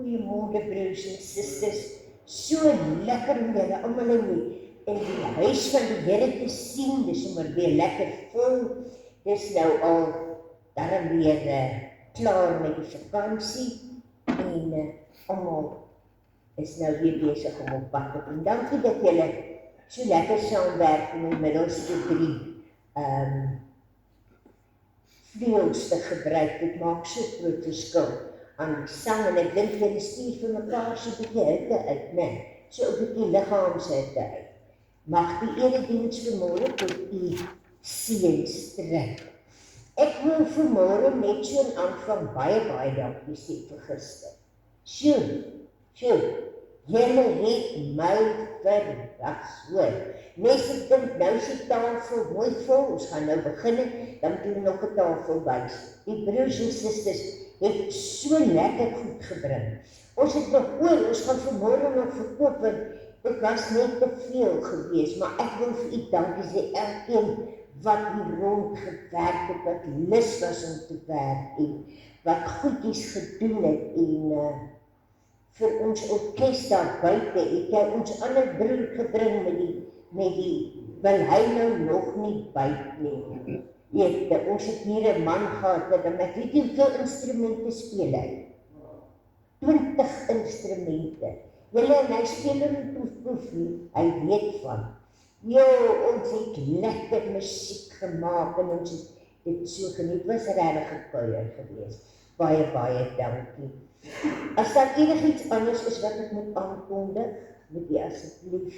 Goeiemorgen broers en sisters, so lekker om julle almal in die huis van die Here te sien, dis sommer weer lekker vol, dis nou al darm weer klaar met die vakansie, en almal is nou weer besig om op pad te kom. Dankie dat julle so lekker saamwerk om in middelste 3 vleuels te gebruik, dit maak so groot verskil aan die sang, en ek dink julle stuur vir mekaar so 'n bietjie hitte uit, so 'n bietjie liggaamshitte uit. Mag die erediens vanmôre tot u seuns trek. Ek wil vanmôre net so in aanvang baie dankie sê vir gister. Sjoe, julle het my verras, hoor. Mense dink, nou is die tafel mooi vol, ons gaan nou begin, dan doen nog 'n tafel bys. Die broers en susters het so lekker goed gebring. Ons het nog oor, ons gaan vanmôre nog verkoop, want dit was net te veel gewees, maar ek wil vir u dankie sê, elkeen wat hier rond gewerk het, wat lus was om te werk, en wat goedjies gedoen het, en vir ons orkes daar buite, het hy ons ander broer gebring met die wil hy nou nog nie byt nie. Weet, ons het hier 'n man gehad, en ek weet nie hoeveel instrumente speel hy. 20 instrumente. Julle, en hy speel in proef nie, hy weet van. Ons het lekker musiek gemaak, en ons het dit so geniet, was regtig 'n kuier gewees. Baie dankie. As daar enigiets anders is wat ek moet aankondig, moet jy asseblief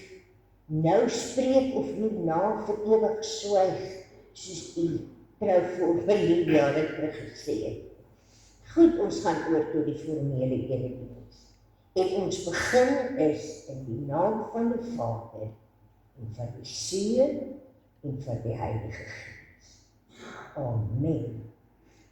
nou spreek of hierna vir ewig swyg, soos die trouvoorbeeld jare terug gesê het. Goed, ons gaan oor tot die formele erediens. En ons begin is in die naam van die Vader, en van die Seun, en van die Heilige Gees. Amen.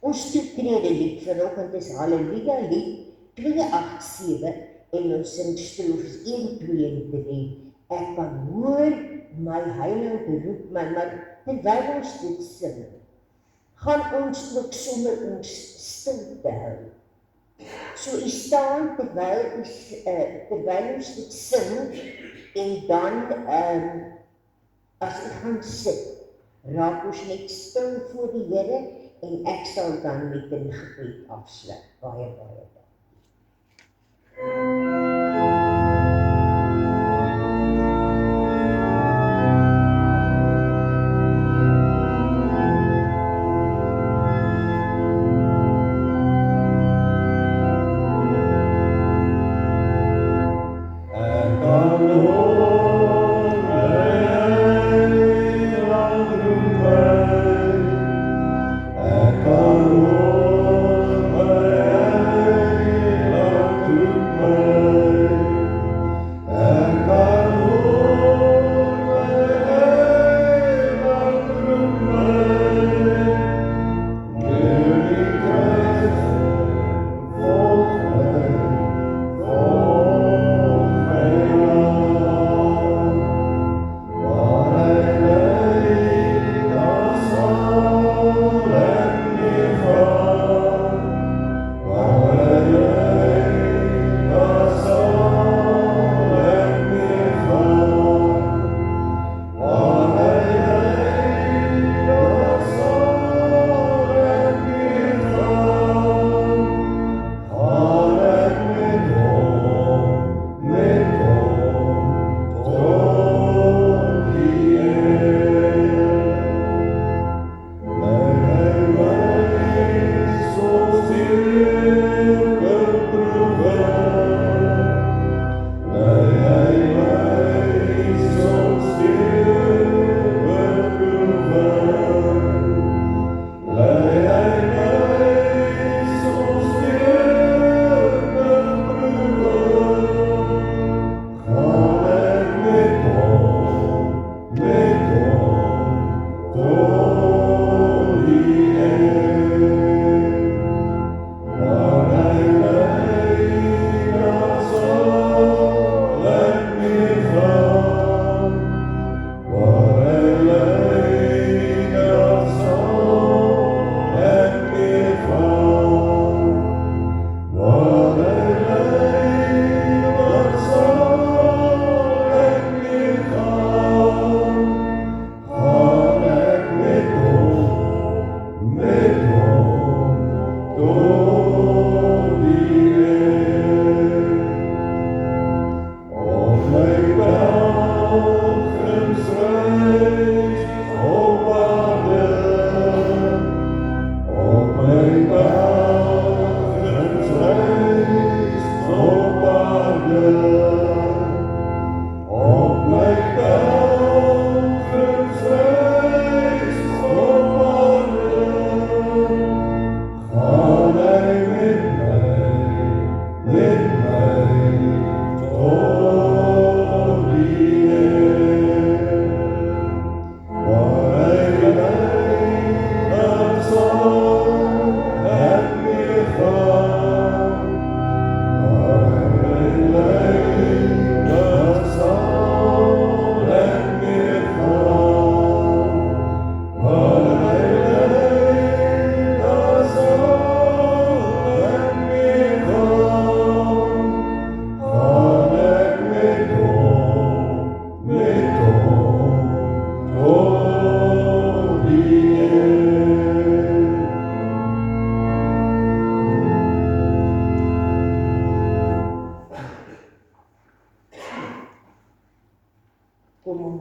Ons toetrede lied vanoggend is Halleluja lied 287, en ons sing strofes 1, 2 en 3. Ek kan hoor my heiland roep my, maar terwyl ons dit sing, gaan ons ook sonder ons stilte hou. So u staan terwyl ons dit sing, en dan, as u gaan sit, raak ons net stil voor die Here, en ek sal dan met 'n gebed afsluit. Baie dankie. Goodbye.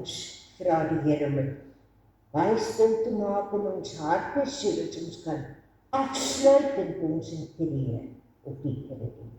ons vra die Here om baie stil te maak in ons harte, sodat ons kan afsluit en konsentreer op die erediens.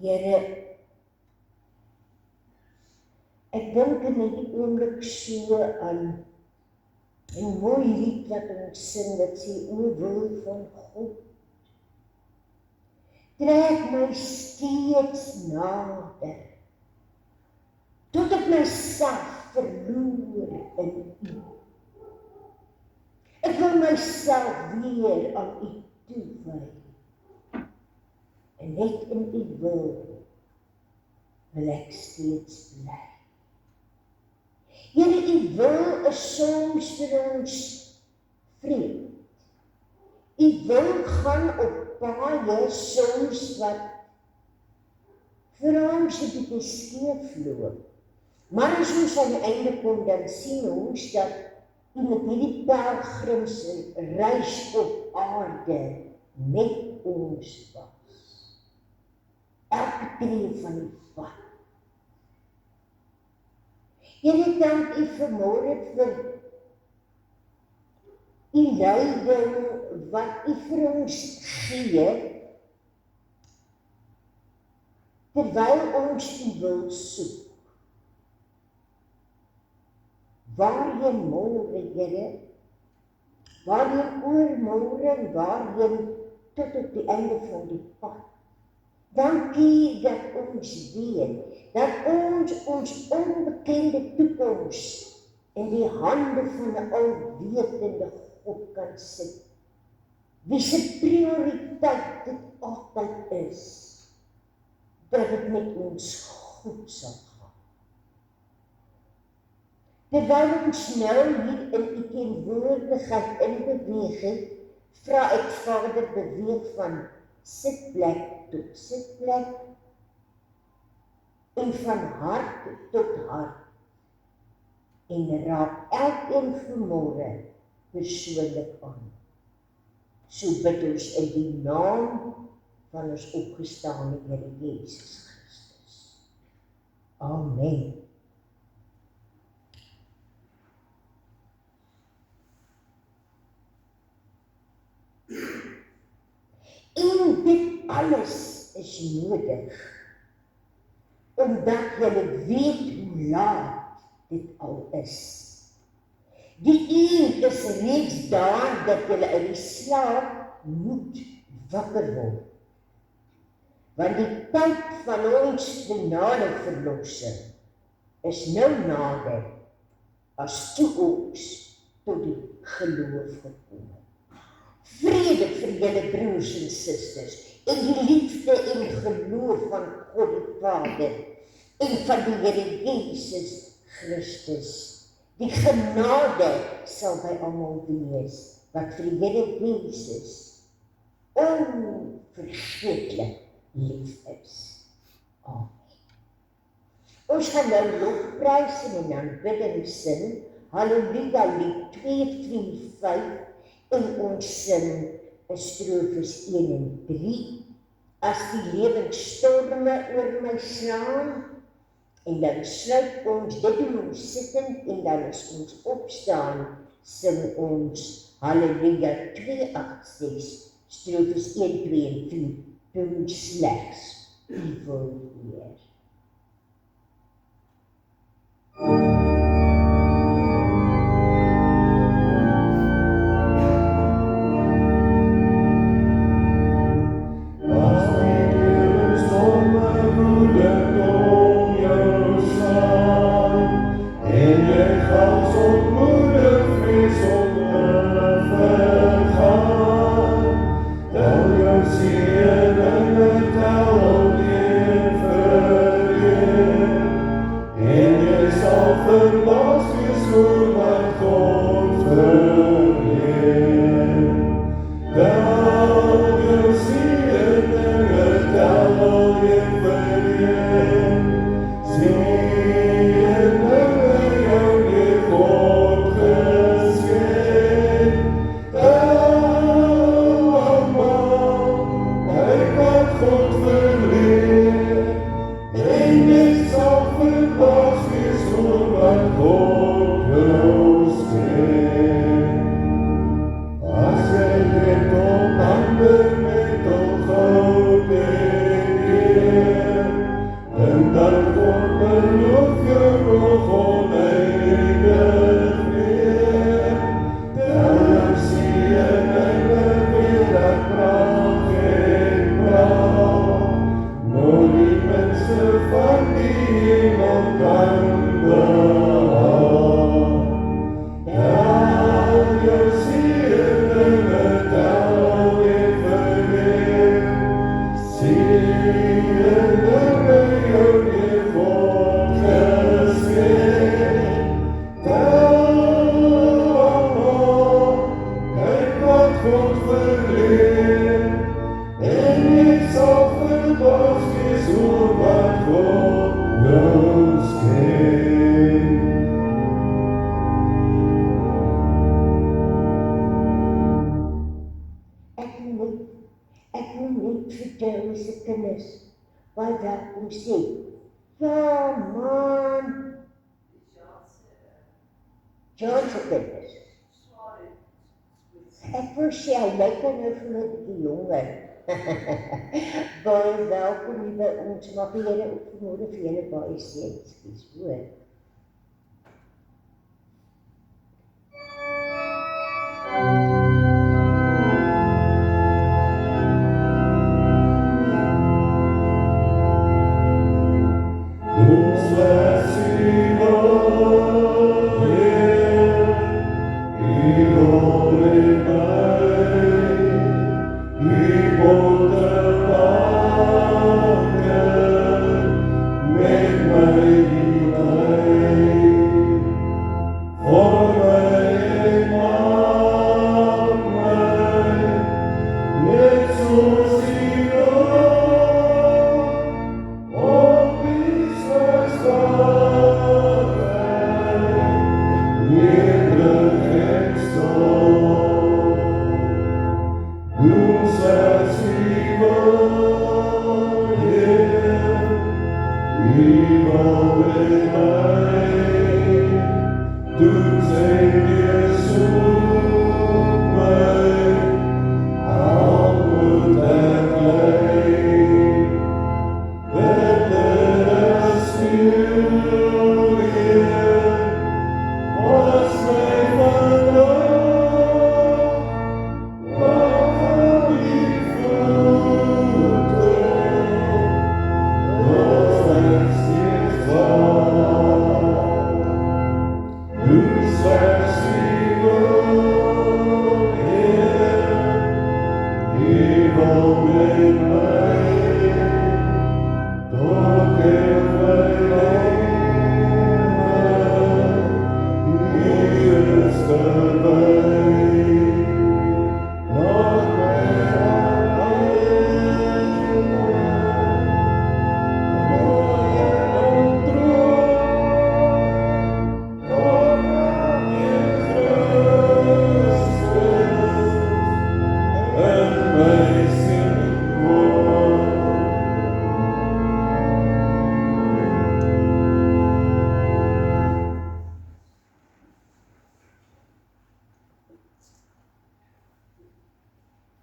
Here, ek dink in hierdie oomblik so aan 'n mooi lied wat ons sing, wat sê, o wil van God, trek my steeds nader, tot ek myself verloor in U. Ek wil myself weer aan U toewy, en net in U wil ek steeds bly. Here, U wil is soms vir ons vreemd. U wil gaan op paaie soms wat vir ons 'n bietjie skeef loop. Maar as ons aan die einde kom, dan sien ons dat U met hierdie pelgrimsreis op aarde met ons was. Elke tree van die pad. Here, dank U vanmôre vir U leiding wat U vir ons gee, terwyl ons U wil soek. Waarheen môre, Here, waarheen oormôre en waarheen tot op die einde van die pad. Dankie dat ons weet, dat ons onbekende toekoms in die hande van 'n alwetende God kan sit, wie se prioriteit dit altyd is, dat dit met ons goed sal gaan. Terwyl ons nou hier in U teenwoordigheid in beweging, vra ek Vader, beweeg van sitplek tot sitplek, en van hart tot hart, en raak elkeen vanmôre persoonlik aan. So bid ons in die naam van ons opgestane Here Jesus Christus. Amen. En dit alles is nodig, omdat julle weet hoe laat dit al is. Die uur is reeds daar dat julle uit die slaap moet wakker word. Want die tyd van ons finale verlossing is nou nader as toe ons tot die geloof gekom het. Vrede vir julle broers en susters, en die liefde en geloof van God die Vader, en van die Here Jesus Christus. Die genade sal by almal wees, wat vir die Here Jesus onvergeetlik lief is. Amen. Ons gaan nou lofprys en aanbidding sing, Halleluja lied 225, en ons sing strofes 1 en 3, as die lewensstorme oor my slaan, en dan sluit ons, dit doen ons sittend, en dan as ons opstaan, sing ons Halleluja 286, strofes 1, 2 en 4, doen slegs U wil Heer. Tel jou seën en tel al die dat God beloof jou nog oneindig meer. Tel jou seëninge weer dat krag en blauw, nog die minste van die hemel kan behou. Tel jou seëninge, tel en vergeet, seëninge jou weer God geskenk. Tel almal, kyk wat God verleen, en jy sal verbaas wees oor wat God jou skenk. Ek wil net vertel se kinders baie welkom sê. Ja man, John se kinders. Ek wil sê, hy lyk nou vir my die jonger. Baie welkom hier by ons, mag die Here ook vanmôre vir julle baie seën, skies, hoor.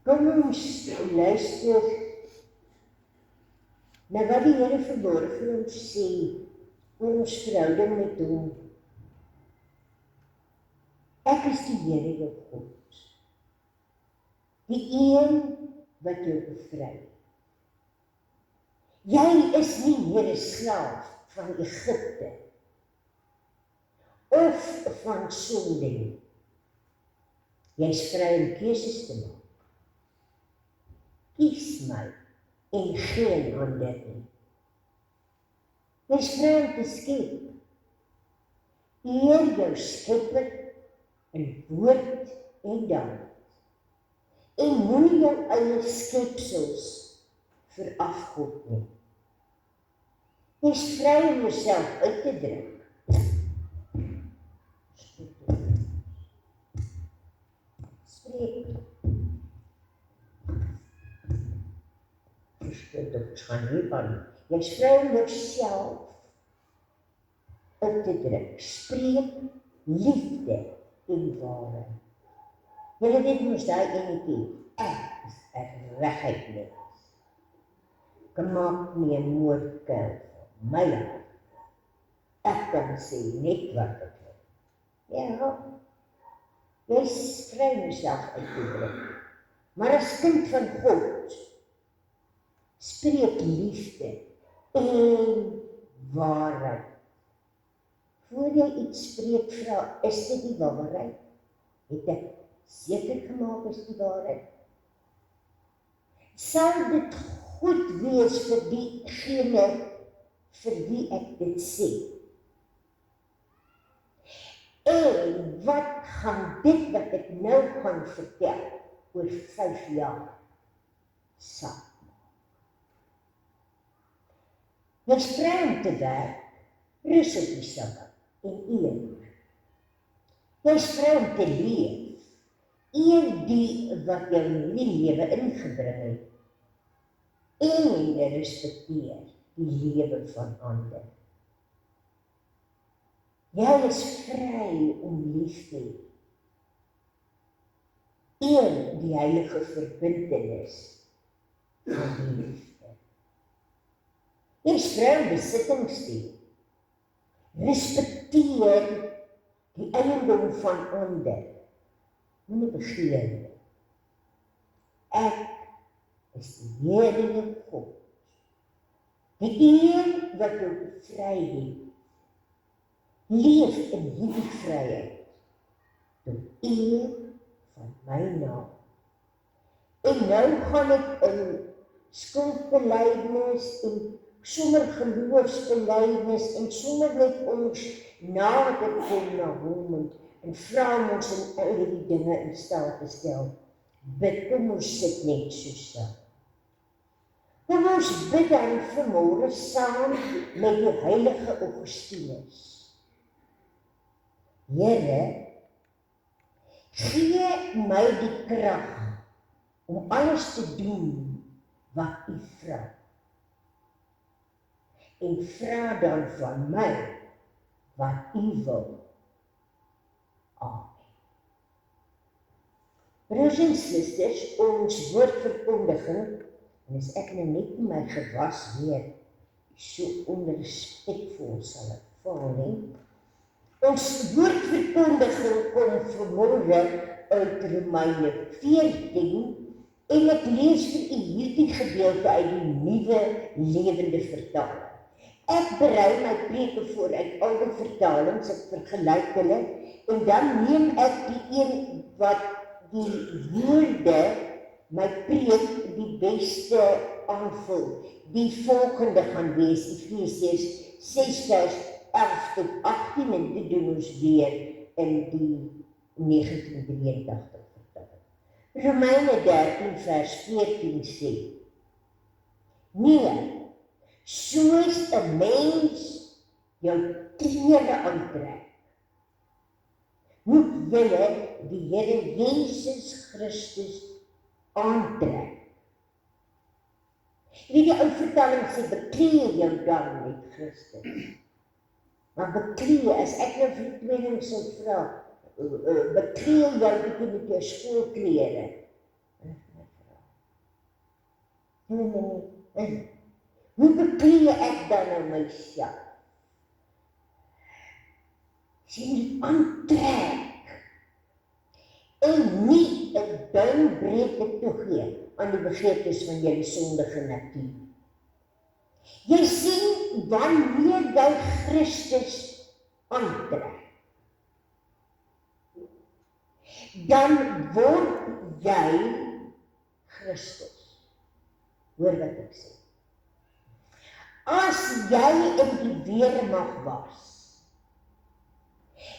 Kom ons luister na wat die Here vanmôre vir ons sê oor ons verhouding met hom. Ek is die Here jou God, die een wat jou bevry. Jy is nie meer 'n slaaf van Egipte of van sonde nie. Jy is vry om keuses te maak. Kies my en geen ander nie. Jy is vry om te skep. Eer jou Skepper in woord en daad. En moenie jou eie skepsels verafgod nie. Jy is vry om jouself uit te druk. Spreek. Dit gaan nie aan. Jy is vry om jouself uit te druk. Spreek liefde en waarheid. Julle weet mos daai enetjie, ek is 'n reguit mens. Gemaak nie 'n moordkuil van. my hart. Ek kan sê net wat ek wil. Ja, jy is vry om jouself uit te druk. Maar as kind van God, spreek liefde en waarheid. Voor jy iets spreek, vra, is dit die waarheid? Het ek seker gemaak is die waarheid? Sal dit goed wees vir diegene vir wie ek dit sê? En wat gaan dit wat ek nou gaan vertel oor 5 jaar saak maak? Jy's vry om te werk, rus op die Sabbat en eer. Jy's vry om te leef, eer die wat jou nuwe lewe ingebring het en respekteer die lewe van ander. Jy is vry om lief te hê. Eer die heilige verbintenis van die liefde. Jy is vry om besittings te hê. Respekteer die eiendom van ander. Moenie begeer nie. Ek is die Here jou God. Die een wat jou vry het. Leef in hierdie vryheid tot eer van my naam. En nou gaan ek in skuldbelydenis en sonder geloofsbelydenis en sonder net ons nader kom na hom en vra om ons in al die dinge in staat te stel. Bid, kom ons sit net so stil. Kom ons bid dan vanmôre saam met die heilige Augustinus. Here, gee my die krag om alles te doen wat U vra. En vra dan van my wat U wil. Amen. Broers en susters, ons woordverkondiging, en as ek nou net in my gewas weer so onrespekvol sal ek val nie. Ons woordverkondiging kom vanmôre uit Romeine 14 en ek lees vir u hierdie gedeelte uit die Nuwe Lewende Vertaling. Ek berei my preke voor uit al die vertalings, ek vergelyk hulle en dan neem ek die een wat die woorde my preek die beste aanvul. Die volgende gaan wees Efesiërs 6 vers 11 tot 18 en dit doen ons weer in die 1983 vertaling. Romeine 13 vers 14 sê, nee, soos 'n mens jou klere aantrek, moet julle die Here Jesus Christus aantrek. Die ou vertaling sê, beklee jou dan met Christus. Maar beklee, as ek nou vir die tweeling sou vra, beklee jou met jou skoolklere. Hoe beklee ek dan nou myself? Sien die aantrek en nie 'n duimbrede toegee aan die begeertes van julle sondige natuur. Jy sien, wanneer jy Christus aantrek, dan word jy Christus. Hoor wat ek sê. As jy in die weermag was,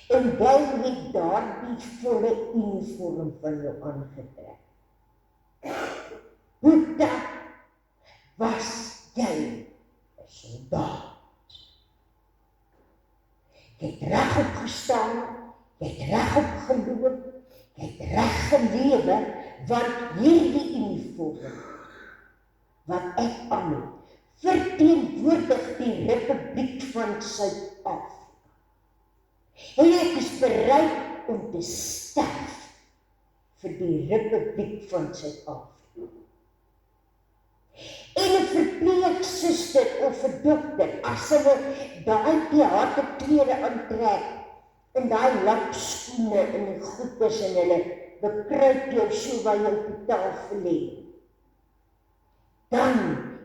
en jy het daardie volle uniform van jou aangetrek, dan was jy 'n soldaat. Jy het reg opgestaan, jy het reg opgeloop, jy het reg gelewe, want hierdie uniform wat ek aan het, verteenwoordig die Republiek van Suid-Afrika. En ek is bereid om te sterf vir die Republiek van Suid-Afrika. En 'n verpleegsuster of 'n dokter, as hulle daai theaterklere aantrek, en daai lapskoene en die goeders en hulle bekruip jou so waar jy op die tafel lê, dan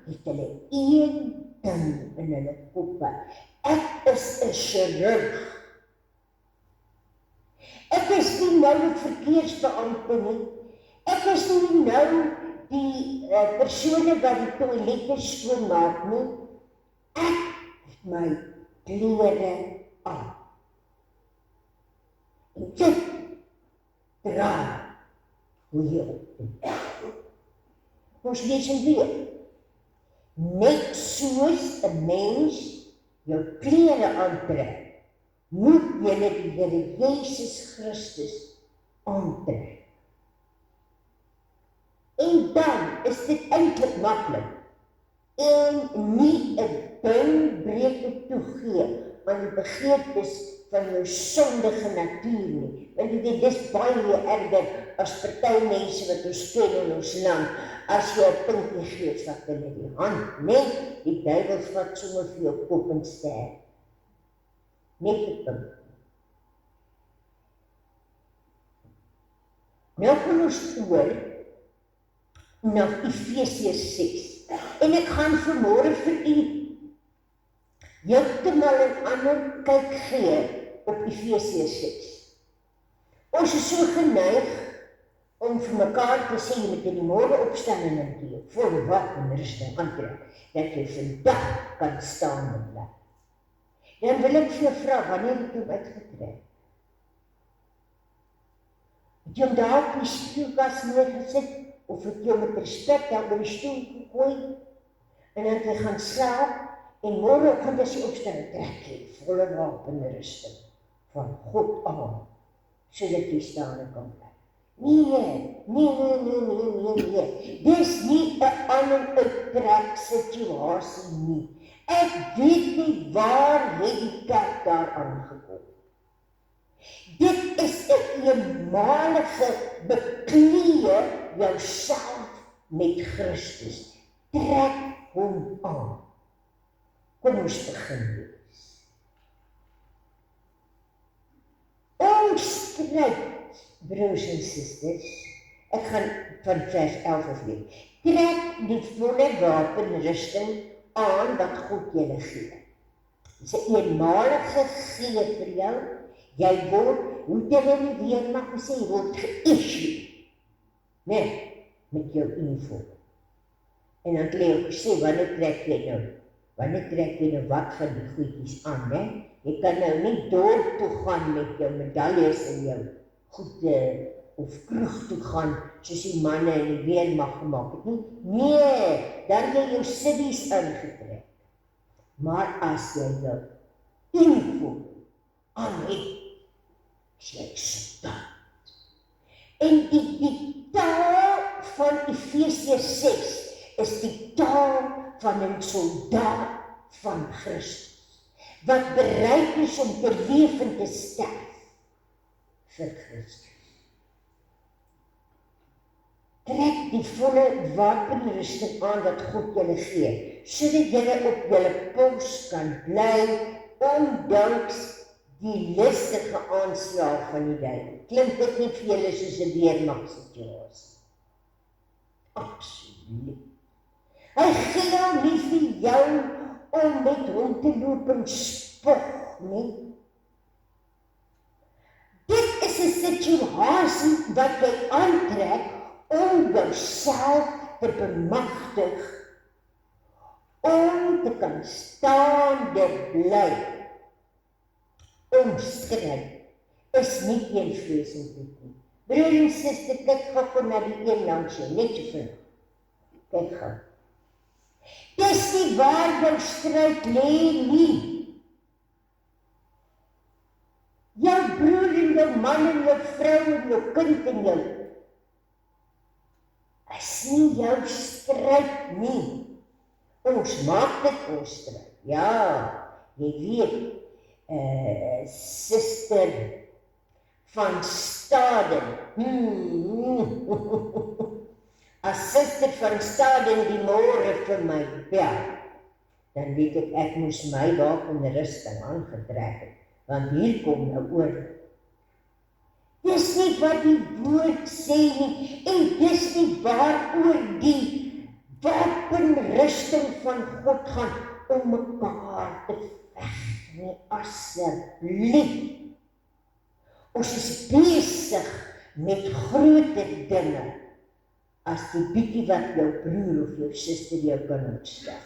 het hulle een ding in hulle koppe. Ek is 'n chirurg. Ek is nie nou 'n verkeersbeampte nie. Ek is nie nou die persone wat die toilette skoonmaak nie. Ek het my klere aan. En dit dra hoe jy opdoen. Ons lees en weer. Net soos 'n mens jou klere aantrek, moet julle die Here Jesus Christus aantrek. En dan is dit eintlik maklik en nie 'n duimbreuke toegee aan die begeertes van jou sondige natuur nie. Want jy weet, dis baie erger as party mense wat ons ken in ons land, as jy 'n pinkie gee, vat hulle die hand, net die duiwel vat sommer vir jou kop en sterf. Net 'n pink. Nou gaan ons oor na Efesiërs 6. En ek gaan vanmôre vir u heeltemal 'n ander kyk gee op Efesiërs 6. Ons is so geneig om vir mekaar te sê, jy moet in die môre opstaan en in die volle wapenrusting aantrek, dat jy vandag kan staan en bly. Dan wil ek vir jou vra, wanneer het jy hom uitgetrek? Het jy hom daar op die spieelkas neergesit, of het jy met respek daar op die stoel gegooi, en dan het jy gaan slaap, en môreoggend as jy opstaan, trek jy volle wapenrusting van God aan, sodat jy staan en kan bly. Nee. Dis nie 'n ander uittrek situasie nie. Ek weet nie waar het die kerk daar aangekom. Dit is 'n eenmalige bekleë jouself met Christus. Trek hom aan. Kom ons begin lees. Ons stryd, broers en susters, ek gaan van vers 11 af lees. Trek die volle wapenrusting aan wat God julle gee. Dit is 'n eenmalige gee vir jou. Jy word, hoe jy nie weer mag sê, jy word ge-issue. Nee, met jou uniform. En dan kan jy ook sê, wanneer trek jy nou? Wanneer trek jy nou wat van die goedjies aan, né? Jy kan nou nie dorp toe gaan met jou medaljes en jou goede of kroeg toe gaan, soos die manne in die weermag gemaak het nie. Nee, dan jy jou civies aangetrek. Maar as jy jou uniform aan het, is jy soldaat. En die taal van Efesiërs 6 is die taal van 'n soldaat van Christus, wat bereid is om te leef en te sterf vir Christus. Trek die volle wapenrusting aan wat God julle gee, sodat julle op julle pos kan bly, ondanks die listige aanslag van die duiwel. Klink dit nie vir julle soos 'n weermagsituasie? Absoluut. Hy gee hom nie vir jou om met hom te loop en spog nie. Dit is 'n situasie wat jy aantrek om jouself te bemagtig, om te kan staande bly. Omstryd is nie een vreesend nie. Broer en suster, kyk gou na die een langs jou, net so vinnig. Kyk gou. Dis nie waar jou stryd lê nie. Jou broer en jou man en jou vrou en jou kind en jou is nie jou stryd nie. Ons maak dit ons stryd. Ja, jy weet, Suster van Staden. As Suster van Staden die môre vir my bel, dan weet ek moes my wapenrusting aangetrek het, want hier kom nou oor. Dis nie wat die woord sê nie, en dis nie waaroor die wapenrusting van God gaan om mekaar te veg nie, asseblief. Ons is besig met groter dinge as die bietjie wat jou broer of jou suster jou kan ontstel.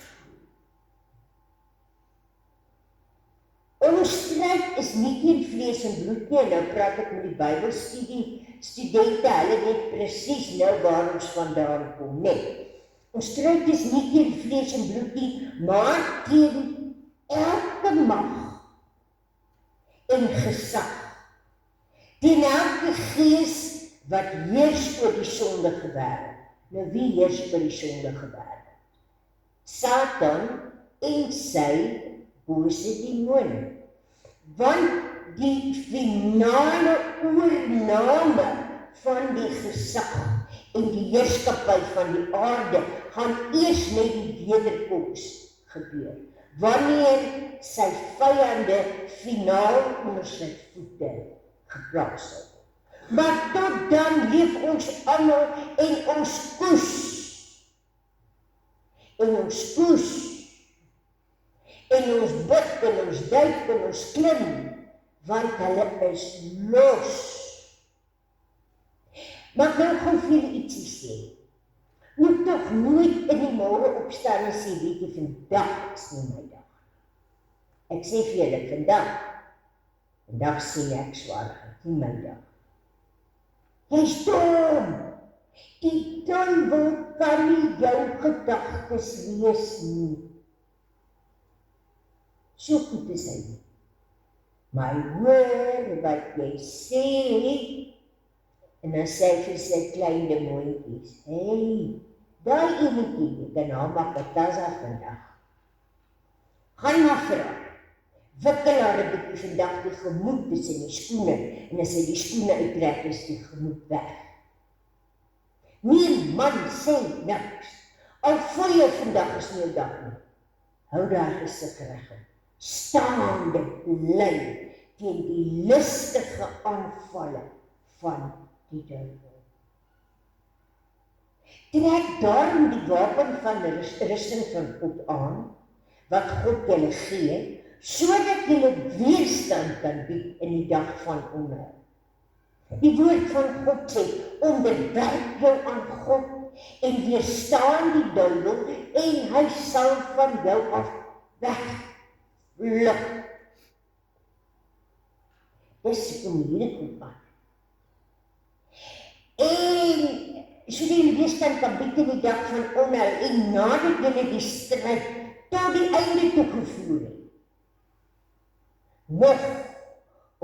Ons stryd is nie teen vlees en bloed nie, nou praat ek met die Bybelstudente, hulle weet presies nou waar ons vandaan kom, nee. Ons stryd is nie teen vlees en bloed nie, maar teen elke mag en gesag, teen elke gees wat heers oor die sondige wêreld. Nou wie heers oor die sondige wêreld? Satan en sy bose demone. Want die finale oorname van die gesag en die heerskappy van die aarde gaan eers met die wederkoms gebeur. Wanneer sy vyande finaal onder sy voete geplaas sal word. Maar tot dan leef ons almal en ons koes. En ons koes. En ons bid en ons duik en ons klim, want hulle is los. Maar nou gaan vir julle ietsie sê. Moet tog nooit in die môre opstaan en sê, weet jy, vandag is nie my dag. Ek sê vir julle, vandag sê ek swaar, nie my dag. Jy is dom. Die duiwel kan nie jou gedagtes lees nie. So goed is hy nie. Maar hoor wat jy sê, en dan sê vir sy kleine moontjies, hey, daai enetjie, ek kan haar makataza vandag. Gaan maar vir haar. Wikkel haar 'n bietjie vandag die gemoed tussen die skoene, en as hy die skoene uittrek, is die gemoed weg. Nee man, sê niks. Al voel jy vandag is nie 'n dag nie. Hou daar gesig reg op. Staande bly teen die listige aanvalle van die duiwel. Trek daarom die wapen van rusting van God aan, wat God julle gee, sodat julle weerstand kan bied in die dag van onheil. Die woord van God sê, onderwerp jou aan God en weerstaan die duiwel en hy sal van jou af wegvlug. Dis om hierdie goed aan. En so die weerstand kan bied in die dag van onheil en nadat julle die stryd tot die einde toe gevoer het, nog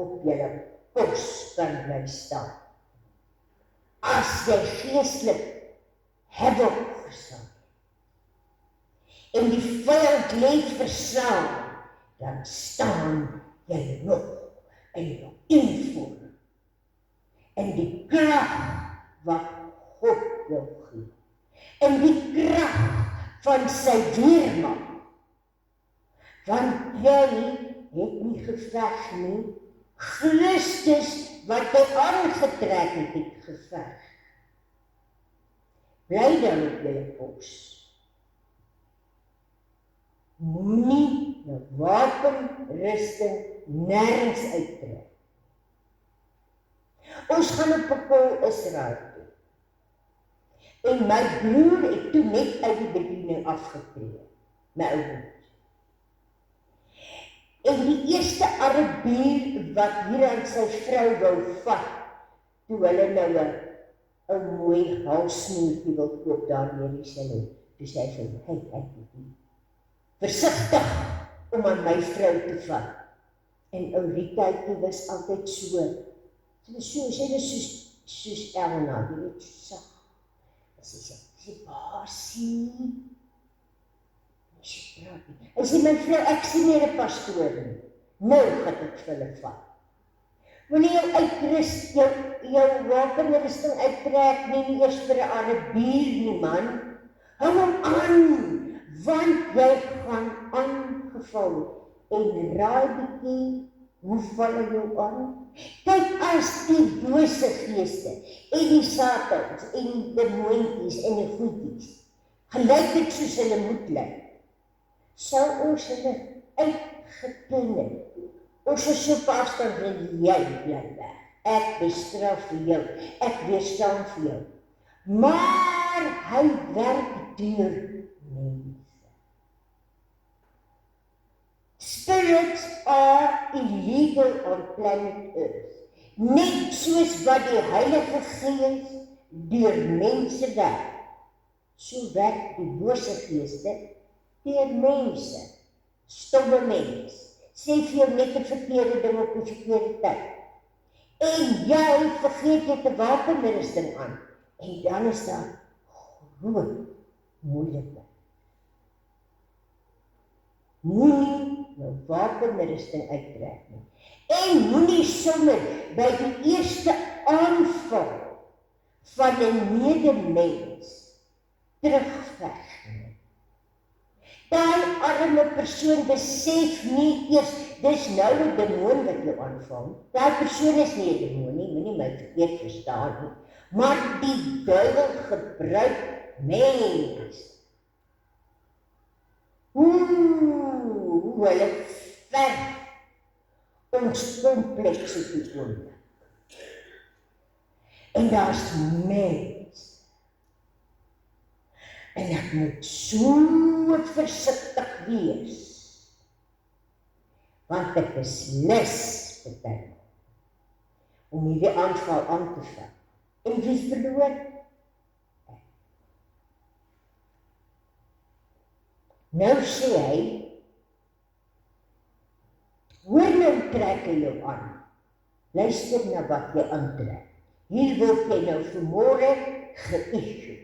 op julle pos kan bly staan. As jy geestelik hevig verstaan en die vyand lê verslaan, dan staan jy nog in jou invoer en die krag wat God wil gee en die krag van sy weermag, want jy het nie geveg nie. Christus wat jy aangetrek het, het geveg. Bly dan op julle pos. Moenie jou wapenrusting nêrens uittrek. Ons gaan op 'n kol Israel toe. En my broer het toe net uit die bediening afgetree. My ou broer. En die eerste Arabier wat hier aan sy vrou wou vat, toe hulle nou 'n mooi halssnoertjie wil koop daar in Jerusalem, toe sê hy vir hom, hey, versigtig om aan my vrou te vat. En ou Rita was altyd so, sy was soos Elna, die weet so sag. Sy sê, Basie, en sê my vrou, ek sien nie 'n pastoor nie. Nou gaan ek vir hulle vat. Moenie jou uitrust, jou wapenrusting uittrek nie, nie eers vir 'n Arabier nie, man. Hou hom aan, want jy gaan aangeval. En raai bietjie, hoe val hy jou aan? Kyk as die bose geeste, en die satans, en die demoontjies, en die goedjies, gelyk het soos hulle moet lyk, sou ons hulle uitgeken het. Ons is so pastor en jy bly weg. Ek bestraf vir jou, ek weerstaan vir jou. Maar hy werk deur mense. Spirits are illegal on planet Earth. Net soos wat die Heilige Gees deur mense werk. So werk die bose geeste deur mense. Stomme mens. Sê vir jou net 'n verkeerde ding op die verkeerde tyd. En jy vergeet jy 'n wapenrusting aan. En dan is daar groot moeilikheid. Moenie jou wapenrusting uittrek nie. En moenie sommer by die eerste aanval van 'n medemens terugveg nie. Daai arme persoon besef nie eers, dis nou 'n demoon wat jou aanval. Daai persoon is nie 'n demoon nie, moenie my verkeerd verstaan nie. Maar die duiwel gebruik mense. Hulle verf ons komplekse toekomst. En daar's mens. En ek moet so versigtig wees. Want ek is lus betuig om hierdie aanval aan te vang. En wie verloor? Nou sê hy, hoor nou trek hy jou aan. Luister na wat jy aantrek. Hier word jy nou vanmôre geïsju.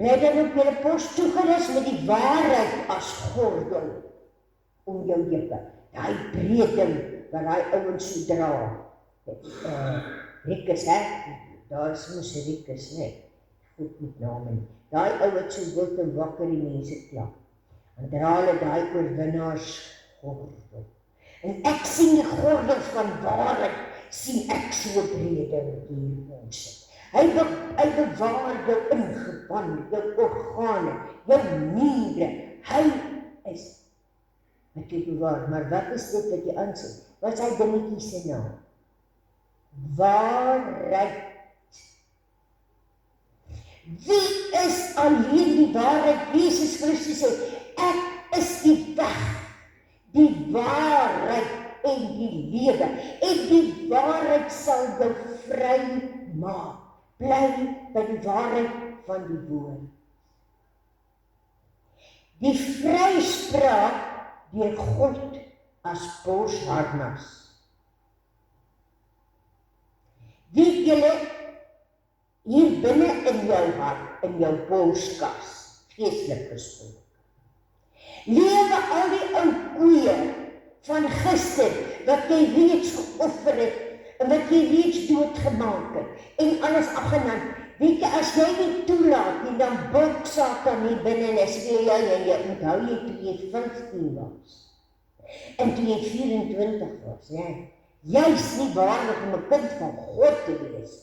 Bly dan op julle pos toegerus met die waarheid as gordel om jou heupe. Daai breë ding wat daai ouens so dra. Rikus, daar is mos Rikus, nee. Goed met name nie. Daai ouens so wild en wakker die mense klap. En dra hulle daai oorwinnaars gordel. En ek sien die gordel van waarheid, sien ek so breë ding hier ons. Hy bewaar jou ingeband, jou organe, jou niere. Hy is wat jy bewaar. Maar wat is dit wat jy aansien? Wat is hy dingetjie se naam? Waarheid. Wie is alleen die waarheid? Jesus Christus sê, ek is die weg, die waarheid en die lewe. En die waarheid sal jou vry maak. Bly by die waarheid van die woord. Die vryspraak deur God as borsharnas. Weet julle, hier binne in jou hart, in jou borskas, geestelik gesproke, lewe al die ou koeie van gister, wat jy reeds geoffer het, en wat jy reeds doodgemaak het, en alles afgeneem. Weet jy, as jy nie toelaat nie, dan bulk Satan hier binne, en as jy onthou jy toe jy 15 was, en toe jy 24 was, nee, jy is nie waardig om 'n kind van God te wees.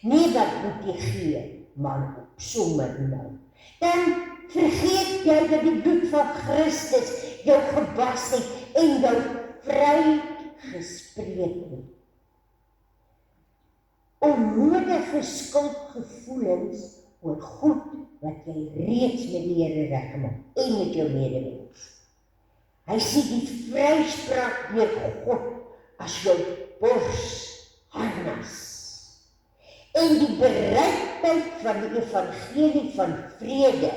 Nie wat moet jy gee, maar op sommer nou. Dan vergeet jy dat die bloed van Christus jou gewas het en jou vry gespreek het. Onnodige skuldgevoelens oor goed wat jy reeds met die Here reggemaak en met jou medemens. Hy sê die vryspraak deur God as jou borsharnas. En die bereidheid van die evangelie van vrede,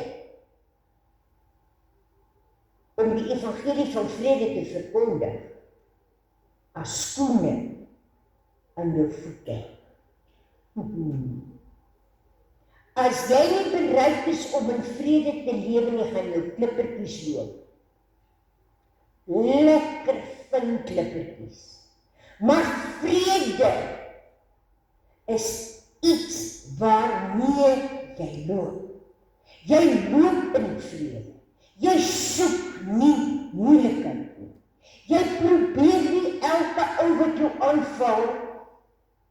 om die evangelie van vrede te verkondig, as skoene aan jou voete. As jy nie bereid is om in vrede te lewe nie, gaan jou klippertjies loop. Lekker vinklippertjies. Maar vrede is iets waarmee jy loop. Jy loop in vrede. Jy soek nie moeilikheid nie. Jy probeer nie elke ou wat jou aanval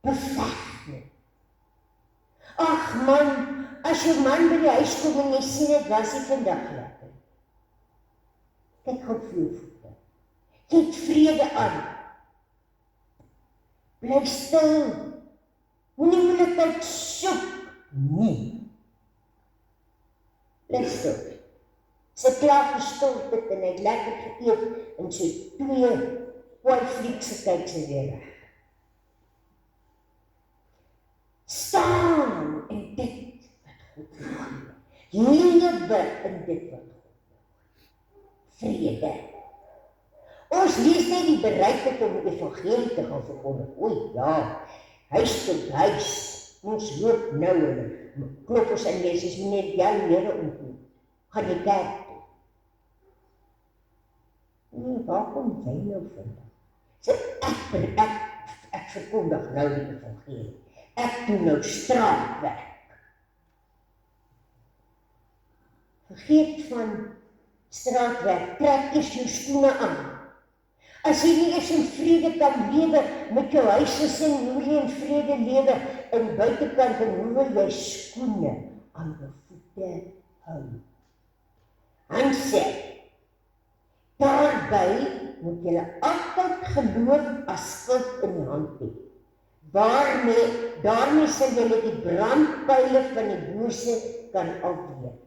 beveg nie. Ag man, as jou man by die huis kom en jy sien het was nie vandag lekker. Kyk God vir jou voete. Jy het vrede aan. Bly stil. Moenie moeilikheid soek nie. Bly stil. Sy klaar gestort het en hy het lekker geëet en sy 2 Netflix kyk sy weer reg. Staan in dit wat God wil. Lewe in dit wat God wil. Vrede. Ons lees net die bereidheid om die evangelie te gaan verkondig. O ja, huis tot huis. Ons loop nou en klop ons in Jezus, meneer, jy Here ontmoet. Gaan die kerk toe. Nee, waar kom jy nou vandag? Sê, ek verkondig nou die evangelie. Ek doen nou straatwerk. Vergeet van straatwerk, trek eers jou skoene aan. As jy nie eers in vrede kan lewe met jou huisgesin, hoe jy in vrede lewe in buitekant en hoe wil jy skoene aan jou voete hou. Han sê, daarby moet jy altyd geloof as skild in die hand hê. Daarmee sal jy die brandpyle van die bose kan afweer.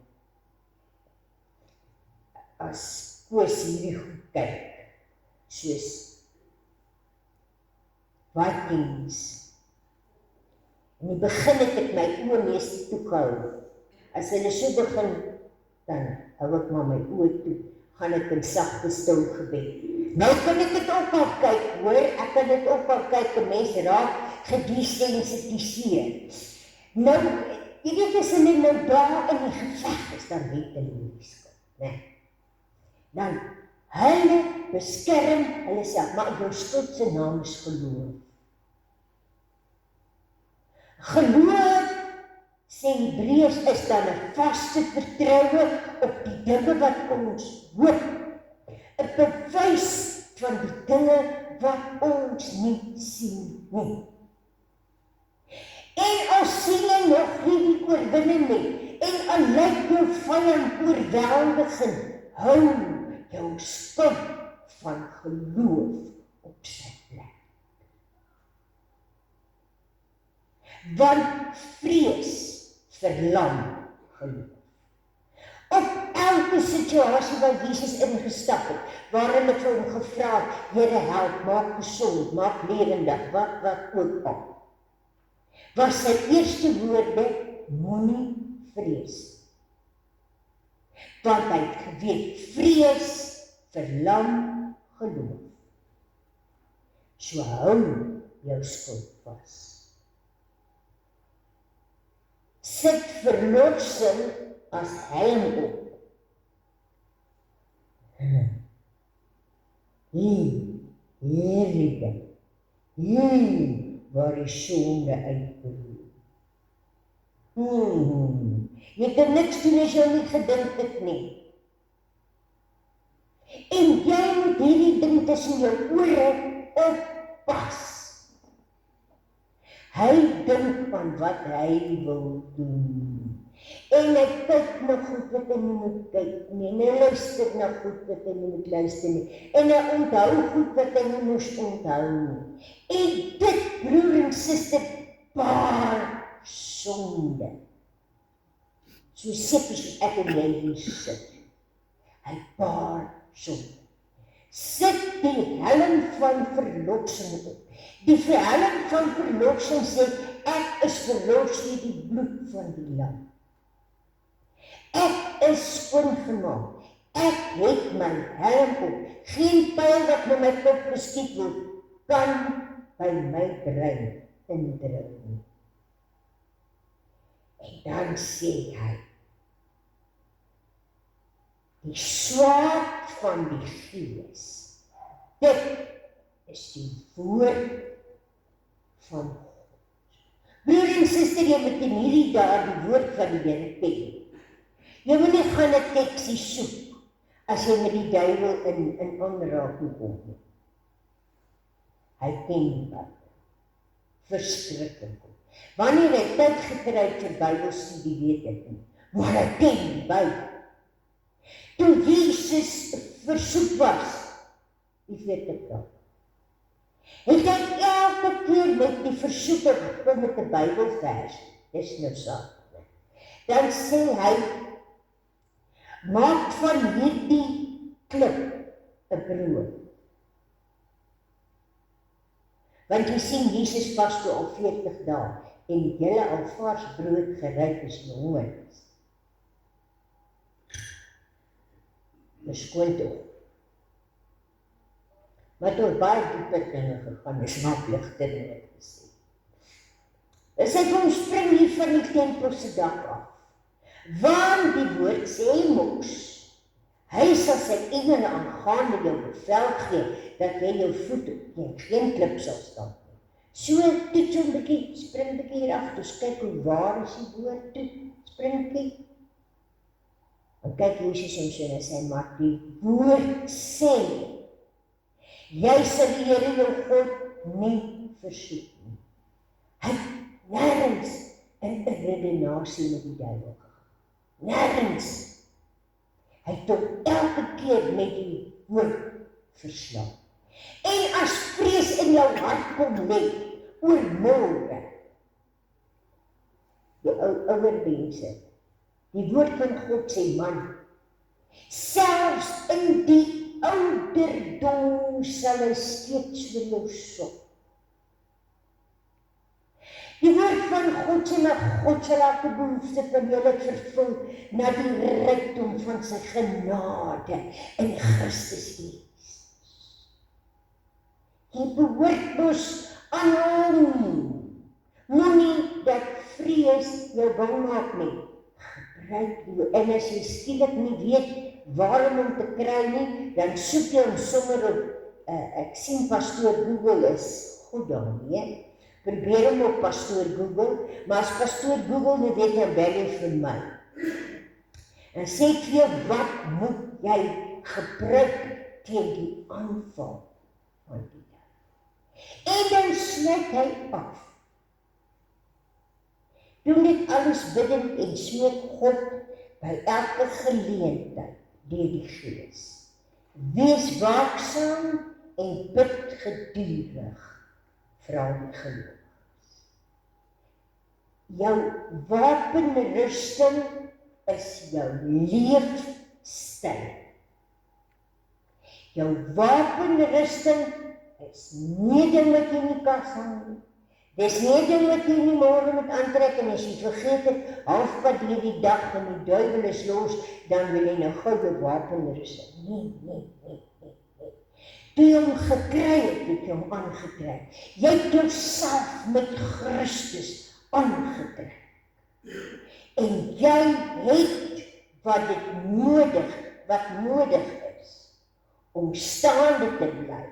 As Koos hierdie goed kyk, soos Vikings. In die begin het ek my oë meeste toegehou. As hulle so begin, dan hou ek maar my oë toe, gaan ek in sagte stil gebed. Nou kan ek dit ook al kyk, hoor, ek kan dit ook al kyk, die mens raak gedesensitiseer. Nou, jy weet as hulle nou daar in die geveg is, dan weet hulle nie die skuld, né? Dan, hulle beskerm hulle self, maar jou skuld se naam is geloof. Geloof, sê Hebreërs, is dan 'n vaste vertroue op die dinge wat ons hoop. 'n bewys van die dinge wat ons nie sien nie. En al sien jy nog nie die oorwinning nie, en al lyk jou vyand oorweldigend, hou jou skuld van geloof op sy plek. Want vrees verlam geloof. Op elke situasie waar Jesus ingestap het, waarin het vir hom gevra het, Here help, maak gesond, maak lewendig, wat ook al. Was sy eerste woorde, moenie vrees. Want hy het geweet, vrees verlam geloof. So hou jou skuld vas. Sit verlossing as helm op. Hierdie, waar die sonde uitberoep. Jy kan niks doen as jy nie gedink het nie. En jy moet hierdie ding tussen jou ore oppas. Hy dink aan wat hy wil doen. En hy kyk na goed wat hy nie moet kyk nie. En hy luister na goed wat hy nie moet luister nie. En hy onthou goed wat hy nie moes onthou nie. En dit, broer en suster, baar sonde. So seker soos ek en jy hier sit. Hy baar sonde. Sit die helm van verlossing op. Die helm van verlossing sê, ek is verlos deur die bloed van die lam. Ek is skoon gemaak. Ek het my helm op. Geen pyl wat met my kop geskiet word, kan by my brein indruk nie. En dan sê hy, die swaard van die Gees Dit is die woord van God. Broer en suster, jy moet in hierdie dae die woord van die Here ken. Jy moet nie gaan 'n teksie soek as jy met die duiwel in aanraking kom nie. Hy ken die Bybel. Verskriklik. Wanneer hy tyd gekry het vir Bybelstudie, weet ek nie, maar hy ken die Bybel. Toe Jesus versoek was, die weet ek wel, het hy elke keer met die versoeker gekom met 'n Bybelvers, dis nou saak. Dan sê hy, maak van hierdie klip 'n brood. Want jy sien, Jesus vas toe al 40 dae, en het julle al vars brood geryk as jy honger is. Beskoon tog. Maar toe baie dieper dinge gegaan, is makliker net gesê. Dis hy kom spring hier van die tempelse dak af. Want die woord sê mos, hy sal sy engele aangaande jou bevel gee, dat jy jou voet teen geen klip sal staan nie. So, toets so 'n bietjie, spring bietjie hier af, dus kyk hoe waar is die woord toe, spring bietjie. En kyk Jesus en sê, maar die woord sê, jy sal die Here jou God nie versoek nie. Hy het nêrens in 'n redenasie met die duiwel gegaan. Nêrens. Hy het tot elke keer met die woord verslaan. En as vrees in jou hart kom lê oor môre, die ouer mense, die woord van God sê, man, selfs in die ouderdom sal hy steeds vir jou sorg. Die woord van God sê, maar God sal elke behoefte van julle vervul na die rykdom van sy genade in Christus Jesus. Jy behoort mos aan hom. Moenie dat vrees jou bang maak nie. Gebruik die, en as jy skielik nie weet waarom om te kry nie, dan soek jy hom sommer op, ek sien pastoor Google is goed daarmee. Probeer hom op pastoor Google, maar as pastoor Google nie weet, dan bel jy vir my. En sê ek vir jou, wat moet jy gebruik teen die aanval van die duiwel? En dan sluit hy af. Doen dit alles biddend en smeek God by elke geleentheid deur die Gees. Wees waaksaam en bid gedurig, vra die gelowiges. Jou wapenrusting is jou leefstyl. Jou wapenrusting is nie ding wat jy nie kan hang nie. Dis nie ding wat jy nie môre moet aantrek, en as jy vergeet het, halfpad deur die dag en die duiwel is los, dan wil jy nou gou jou wapenrusting. Nee. Toe jy hom gekry het, het jy hom aangetrek. Jy het jouself met Christus aangetrek. En jy het wat nodig is, om staande te bly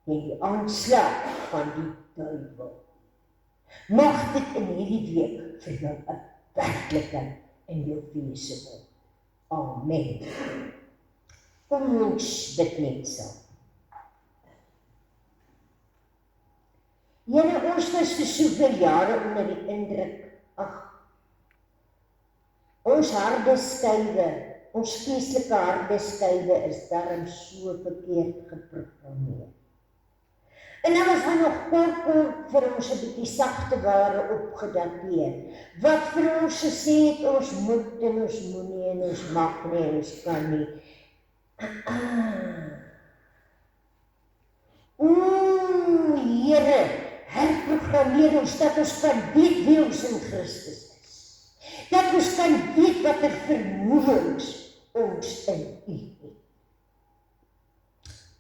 teen die aanslag van die duiwel. Mag dit in hierdie week vir jou 'n werklikheid in jou wese word. Amen. Kom ons bid net saam. Here, ons was vir soveel jare onder die indruk, ons harde skywe, ons geestelike harde skywe is daarom so verkeerd geprogrammeer. En dan was nog kort vir ons 'n bietjie sagte ware opgedateer, wat vir ons gesê het, ons moet en ons moenie en ons mag nie en ons kan nie. Here, herprogrammeer ons dat ons kan weet wie ons in Christus is. Dat ons kan weet wat vermoëns ons in U het.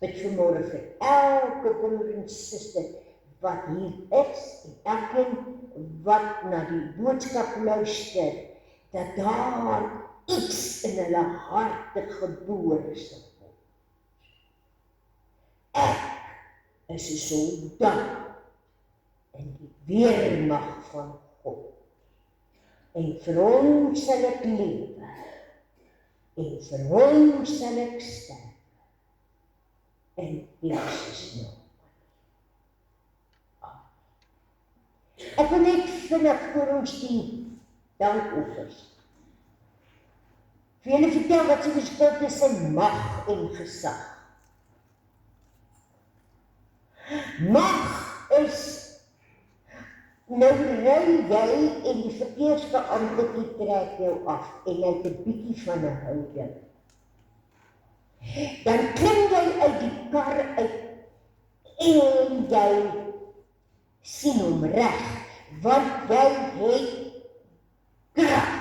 Bid vanmôre vir elke broer en suster wat hier is, en elkeen wat na die boodskap luister, dat daar iets in hulle harte gebore sal word. Ek is 'n soldaat in die weermag van God. En vir hom sal ek lewe, en vir hom sal ek sterf, in Jesus naam. Ek wil net vinnig voor ons die dankoffers vir julle vertel wat se verskil tussen mag en gesag. Mag is, nou ry jy en die verkeersbeampte trek jou af en hy het 'n bietjie van 'n houding. Dan klim jy uit die kar uit en jy sien hom reg, want jy het krag.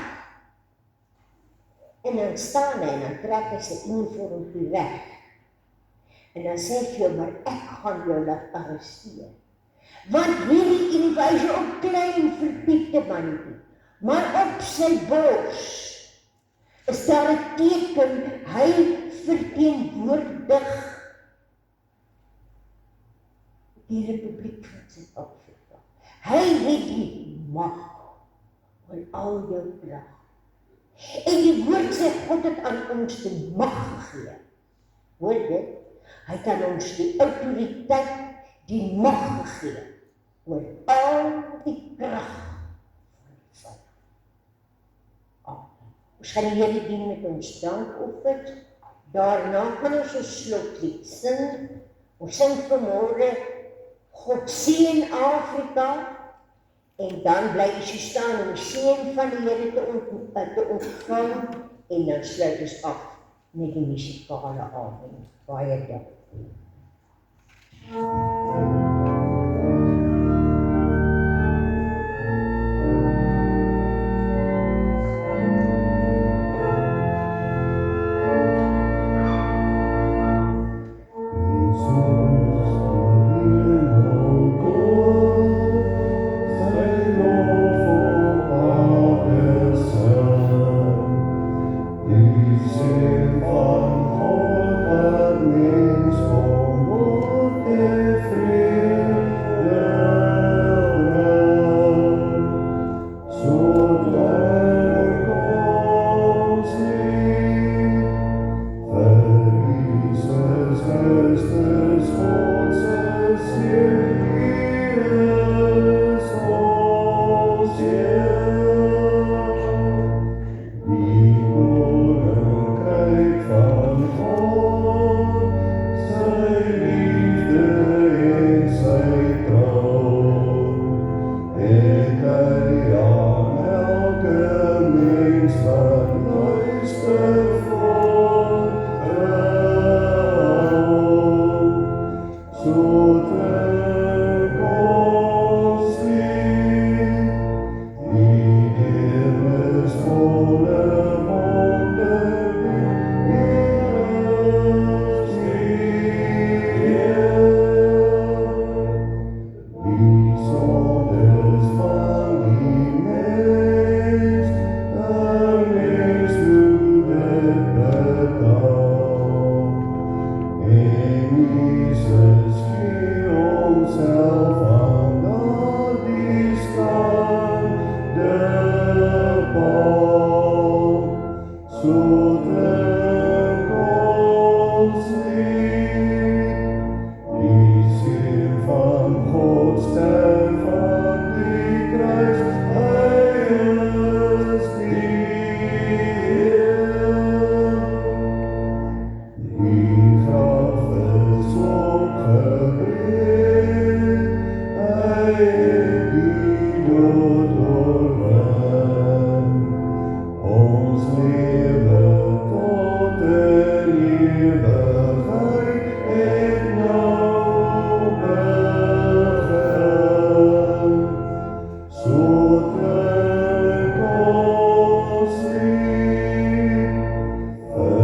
En dan staan hy en dan trek hy sy uniform toe weg. En dan sê hy vir jou, maar ek gaan jou laat arresteer. Want hierdie en wys op klein verpiekte mannetjie, maar op sy bors is daar 'n teken, hy verteenwoordig die Republiek van Suid-Afrika. Hy het die mag oor al jou krag. En die woord sê God het aan ons die mag gegee. Hoor dit? Hy het aan ons die autoriteit, die mag gegee oor al die krag van die vyand. Amen. Ons gaan die Here dien met ons dankoffer. Daarna gaan ons 'n slotlied sing. Ons sing vanmôre God seën Afrika. En dan bly jy so staan om die seën van die Here te ontvang. En dan sluit ons af met die musikale amen. Baie dankie.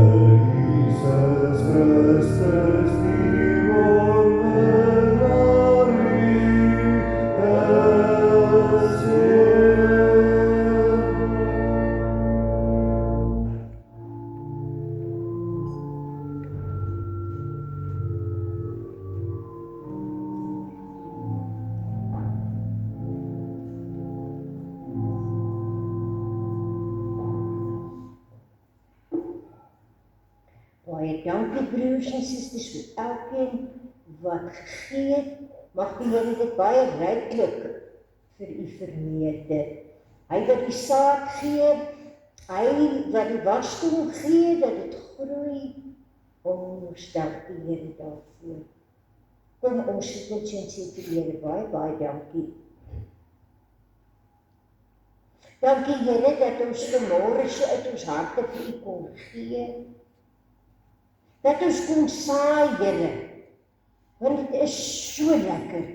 Jesus Baie dankie broers en susters vir elkeen wat gegee het. Mag die Here dit baie ryklik vir u vermeerder. Hy wat die saad gee, hy wat die wasdom gee, dat dit groei, onherstel die Here daarvoor. Kom ons sit net en sê vir die Here baie dankie. Dankie Here dat ons vanmôre so uit ons harte vir u kon gee. Dat ons kon saai, Here, want dit is so lekker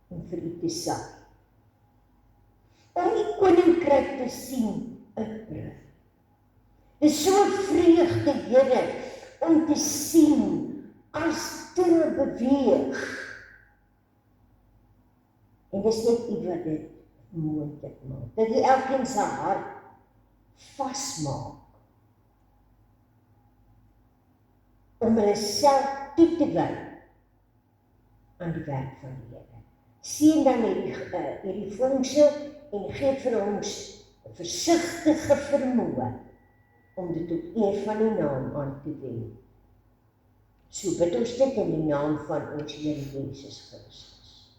om vir u te saai. Om die koninkryk te sien uitbrei. Dit is so vreugde, Here, om te sien as dinge beweeg. En dis net u wat dit moontlik maak. Dat jy elkeen se hart vasmaak. Om hulle self toe te wy aan die werk van die Here. Sien dan hierdie fondse en gee vir ons 'n versigtige vermoë om dit tot eer van die naam aan te wend. So bid ons dit in die naam van ons Here Jesus Christus.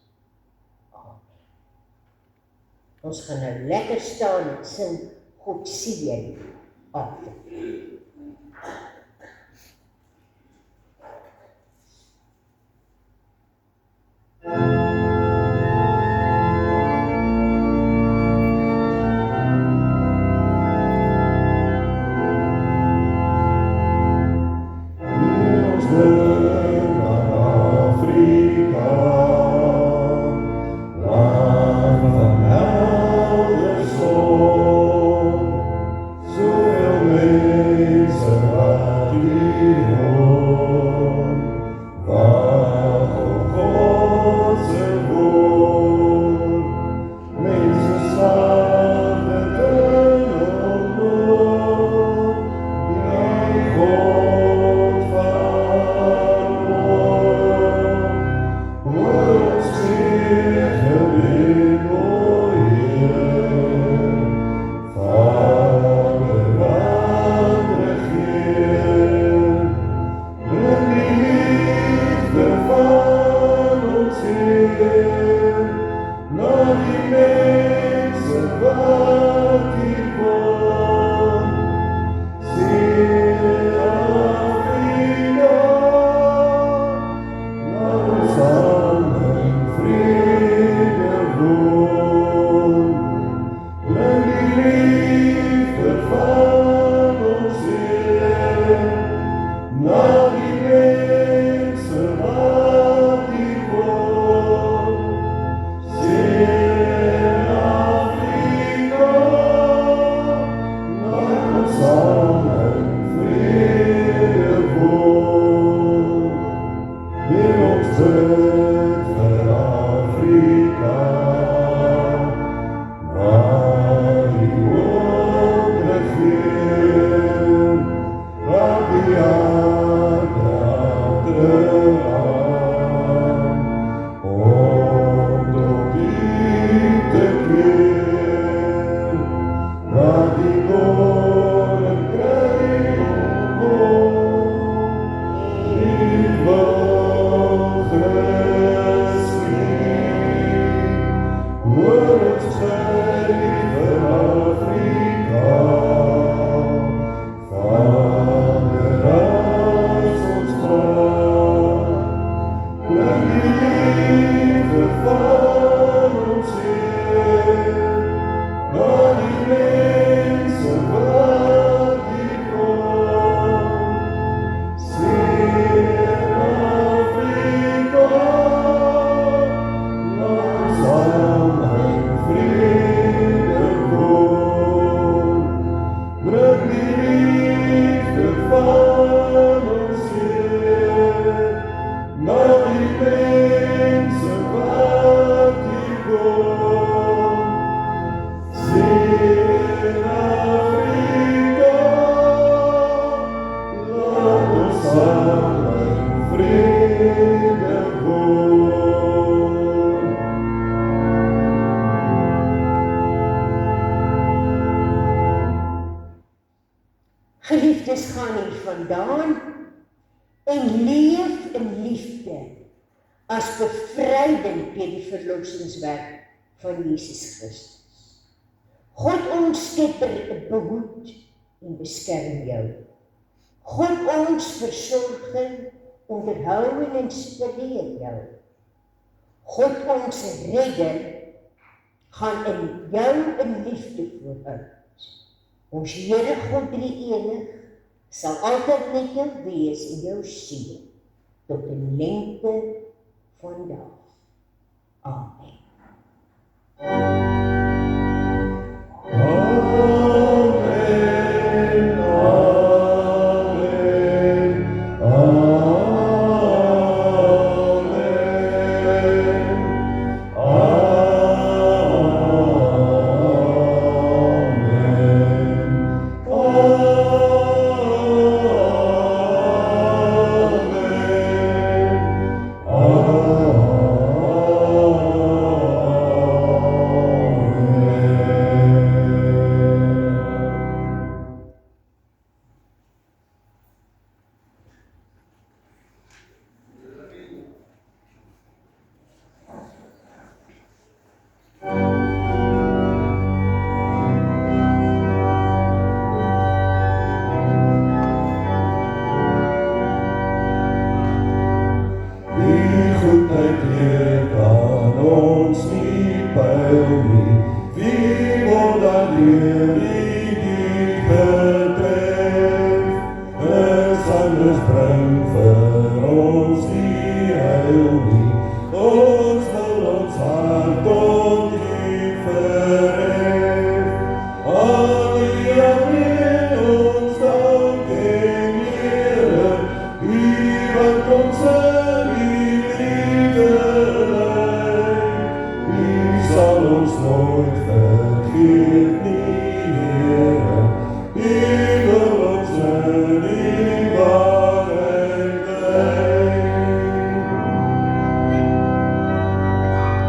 Amen. Ons gaan nou lekker staan en sing God seën. Amen. Zoveel meer. hiervandaan en leef in liefde as bevryding deur die verlossingswerk van Jesus Christus. God ons Skepper behoed en beskerm jou. God ons versorger, onderhou en inspireer jou. God ons redder gaan in jou in liefde vooruit. Ons Here God Drie-enig sal altyd met jou wees en jou seën tot in lengte van dae. Amen. Bring